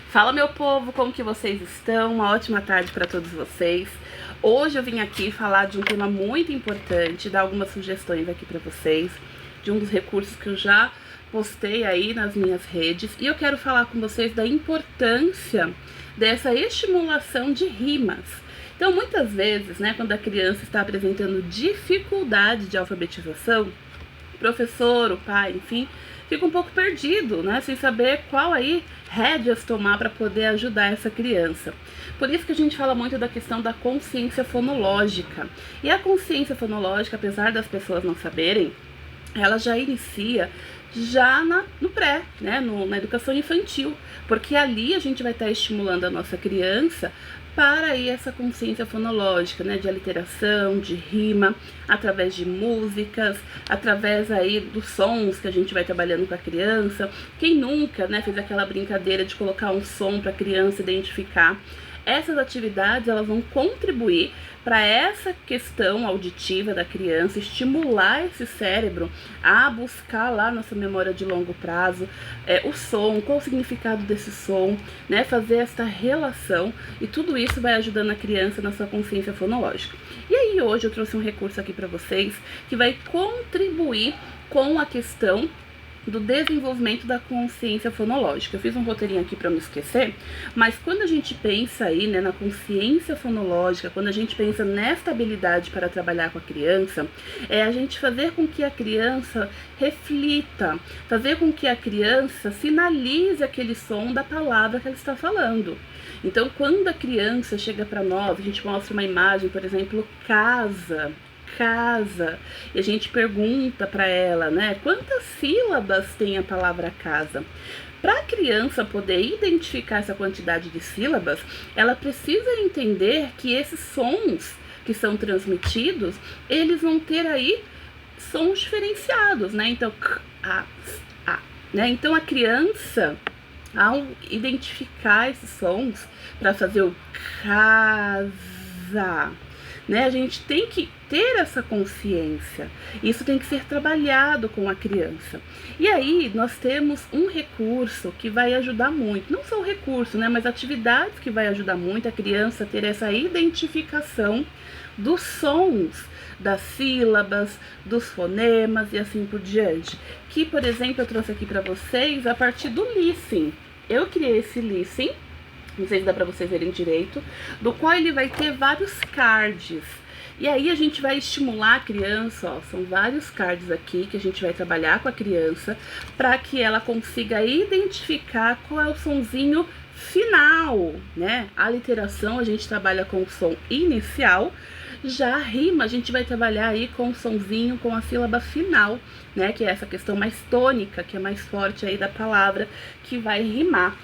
Fala, meu povo, como que vocês estão? Uma ótima tarde para todos vocês. Hoje eu vim aqui falar de um tema muito importante, dar algumas sugestões aqui para vocês, de um dos recursos que eu já postei aí nas minhas redes, e eu quero falar com vocês da importância dessa estimulação de rimas. Então, muitas vezes, né, quando a criança está apresentando dificuldade de alfabetização, o professor, o pai, enfim, fica um pouco perdido, né, sem saber qual aí rédeas tomar para poder ajudar essa criança. Por isso que a gente fala muito da questão da consciência fonológica. E a consciência fonológica, apesar das pessoas não saberem, ela já inicia já no pré, né, na educação infantil, porque ali a gente vai estar estimulando a nossa criança para aí essa consciência fonológica, né, de aliteração, de rima, através de músicas, através aí dos sons que a gente vai trabalhando com a criança. Quem nunca, né, fez aquela brincadeira de colocar um som para a criança identificar? Essas atividades, elas vão contribuir para essa questão auditiva da criança, estimular esse cérebro a buscar lá nossa memória de longo prazo, o som, qual o significado desse som, né, fazer essa relação, e tudo isso vai ajudando a criança na sua consciência fonológica. E aí hoje eu trouxe um recurso aqui para vocês que vai contribuir com a questão do desenvolvimento da consciência fonológica. Eu fiz um roteirinho aqui para não esquecer, mas quando a gente pensa aí, né, na consciência fonológica, quando a gente pensa nesta habilidade para trabalhar com a criança, é a gente fazer com que a criança reflita, fazer com que a criança sinalize aquele som da palavra que ela está falando. Então, quando a criança chega para nós, a gente mostra uma imagem, por exemplo, casa, e a gente pergunta para ela, né, quantas sílabas tem a palavra casa? Para a criança poder identificar essa quantidade de sílabas, ela precisa entender que esses sons que são transmitidos, eles vão ter aí sons diferenciados, né? Então, né? Então a criança, ao identificar esses sons para fazer o casa, né, a gente tem que ter essa consciência. Isso tem que ser trabalhado com a criança. E aí nós temos um recurso que vai ajudar muito, não só o recurso, né, mas atividades que vai ajudar muito a criança a ter essa identificação dos sons, das sílabas, dos fonemas e assim por diante. Que, por exemplo, eu trouxe aqui para vocês a partir do listening. Eu criei esse listening, não sei se dá para vocês verem direito, do qual ele vai ter vários cards. E aí a gente vai estimular a criança, ó, são vários cards aqui que a gente vai trabalhar com a criança para que ela consiga identificar qual é o sonzinho final, né? A literação a gente trabalha com o som inicial, já a rima a gente vai trabalhar aí com o sonzinho, com a sílaba final, né? Que é essa questão mais tônica, que é mais forte aí da palavra, que vai rimar.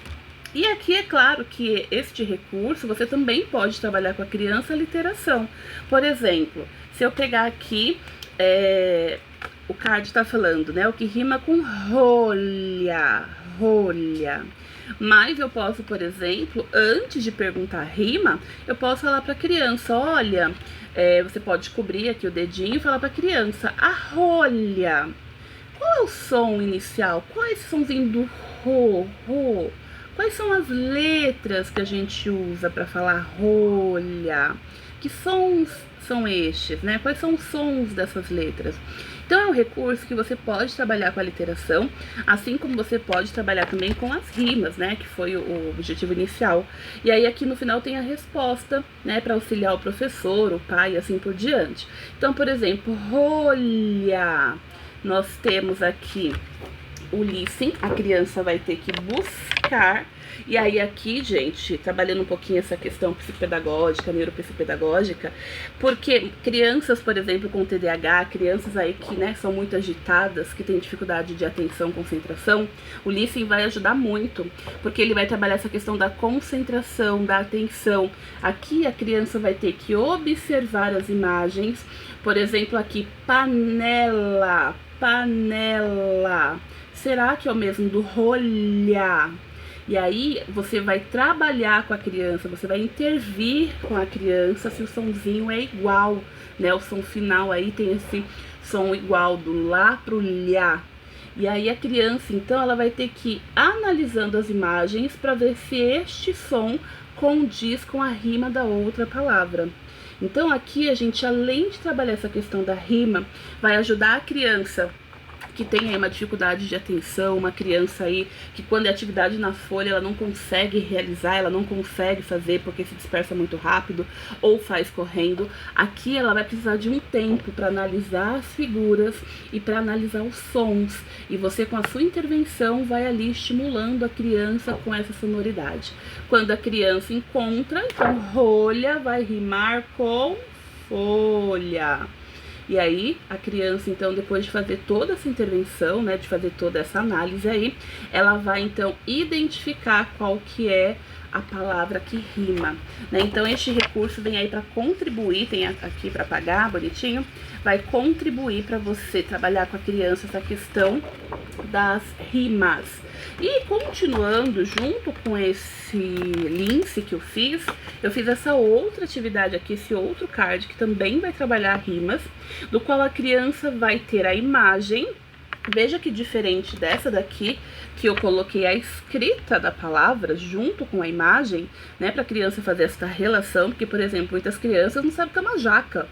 E aqui é claro que este recurso você também pode trabalhar com a criança a literação. Por exemplo, se eu pegar aqui, o card está falando, né, o que rima com rolha, rolha. Mas eu posso, por exemplo, antes de perguntar rima, eu posso falar para a criança, olha, você pode cobrir aqui o dedinho e falar para a criança, a rolha. Qual é o som inicial? Qual é esse somzinho do ro? Quais são as letras que a gente usa para falar rolha? Que sons são estes, né? Quais são os sons dessas letras? Então é um recurso que você pode trabalhar com a literação, assim como você pode trabalhar também com as rimas, né? Que foi o objetivo inicial. E aí aqui no final tem a resposta, né? Para auxiliar o professor, o pai e assim por diante. Então, por exemplo, rolha. Nós temos aqui o listening, a criança vai ter que buscar, e aí aqui, gente, trabalhando um pouquinho essa questão psicopedagógica, neuropsicopedagógica, porque crianças, por exemplo, com TDAH, crianças aí que, né, são muito agitadas, que têm dificuldade de atenção, concentração, o listening vai ajudar muito, porque ele vai trabalhar essa questão da concentração, da atenção. Aqui a criança vai ter que observar as imagens, por exemplo, aqui, panela, panela. Será que é o mesmo do rolha? E aí você vai trabalhar com a criança, você vai intervir com a criança se o sonzinho é igual, né? O som final aí tem esse som igual do lá pro lhá. E aí a criança, então, ela vai ter que ir analisando as imagens para ver se este som condiz com a rima da outra palavra. Então aqui a gente, além de trabalhar essa questão da rima, vai ajudar a criança que tem aí uma dificuldade de atenção, uma criança aí que quando é atividade na folha ela não consegue realizar, ela não consegue fazer porque se dispersa muito rápido ou faz correndo. Aqui ela vai precisar de um tempo para analisar as figuras e para analisar os sons. E você, com a sua intervenção, vai ali estimulando a criança com essa sonoridade. Quando a criança encontra, então rolha vai rimar com folha. E aí, a criança, então, depois de fazer toda essa intervenção, né, de fazer toda essa análise aí, ela vai, então, identificar qual que é a palavra que rima, né? Então, este recurso vem aí para contribuir, tem aqui para pagar, bonitinho, vai contribuir para você trabalhar com a criança essa questão das rimas. E continuando, junto com esse lince que eu fiz essa outra atividade aqui, esse outro card que também vai trabalhar rimas, do qual a criança vai ter a imagem. Veja que diferente dessa daqui, que eu coloquei a escrita da palavra junto com a imagem, né, para a criança fazer essa relação, porque, por exemplo, muitas crianças não sabem o que é uma jaca,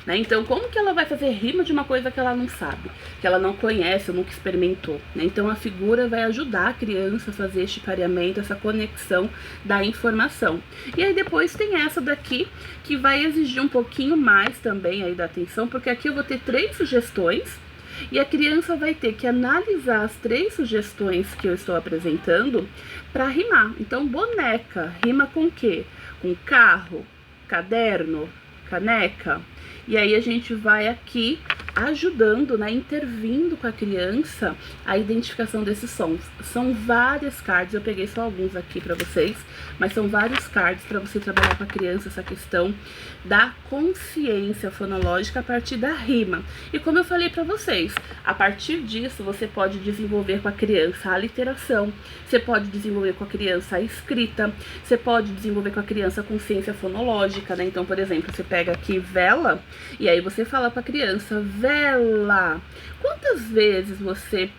né? Então, como que ela vai fazer rima de uma coisa que ela não sabe, que ela não conhece ou nunca experimentou, né? Então, a figura vai ajudar a criança a fazer este pareamento, essa conexão da informação. E aí, depois tem essa daqui, que vai exigir um pouquinho mais também aí da atenção, porque aqui eu vou ter 3 sugestões, e a criança vai ter que analisar as 3 sugestões que eu estou apresentando para rimar. Então, boneca, rima com o quê? Com carro, caderno, caneca. E aí a gente vai aqui ajudando, né, intervindo com a criança a identificação desses sons. São várias cards, eu peguei só alguns aqui para vocês, mas são vários cards para você trabalhar com a criança essa questão da consciência fonológica a partir da rima. E como eu falei para vocês, a partir disso você pode desenvolver com a criança a literação, você pode desenvolver com a criança a escrita, você pode desenvolver com a criança a consciência fonológica, né? Então, por exemplo, você pega aqui vela e aí você fala para a criança vela. Quantas vezes você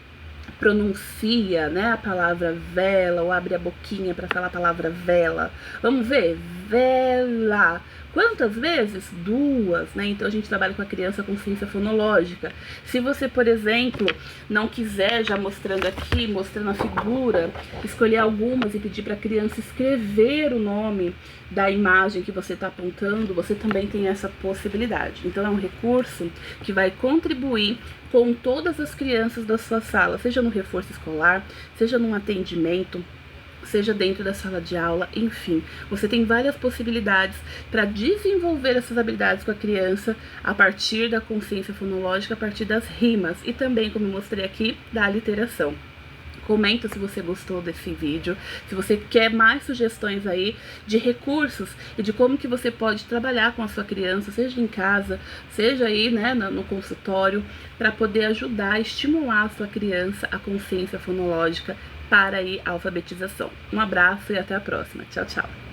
pronuncia, né, a palavra vela ou abre a boquinha para falar a palavra vela? Vamos ver? Vela. Quantas vezes? 2, né? Então a gente trabalha com a criança com consciência fonológica. Se você, por exemplo, não quiser, já mostrando aqui, mostrando a figura, escolher algumas e pedir para a criança escrever o nome da imagem que você está apontando, você também tem essa possibilidade. Então é um recurso que vai contribuir com todas as crianças da sua sala, seja no reforço escolar, seja num atendimento, seja dentro da sala de aula, enfim. Você tem várias possibilidades para desenvolver essas habilidades com a criança a partir da consciência fonológica, a partir das rimas e também, como eu mostrei aqui, da literação. Comenta se você gostou desse vídeo, se você quer mais sugestões aí de recursos e de como que você pode trabalhar com a sua criança, seja em casa, seja aí, né, no consultório, para poder ajudar a estimular a sua criança a consciência fonológica para aí a alfabetização. Um abraço e até a próxima. Tchau, tchau.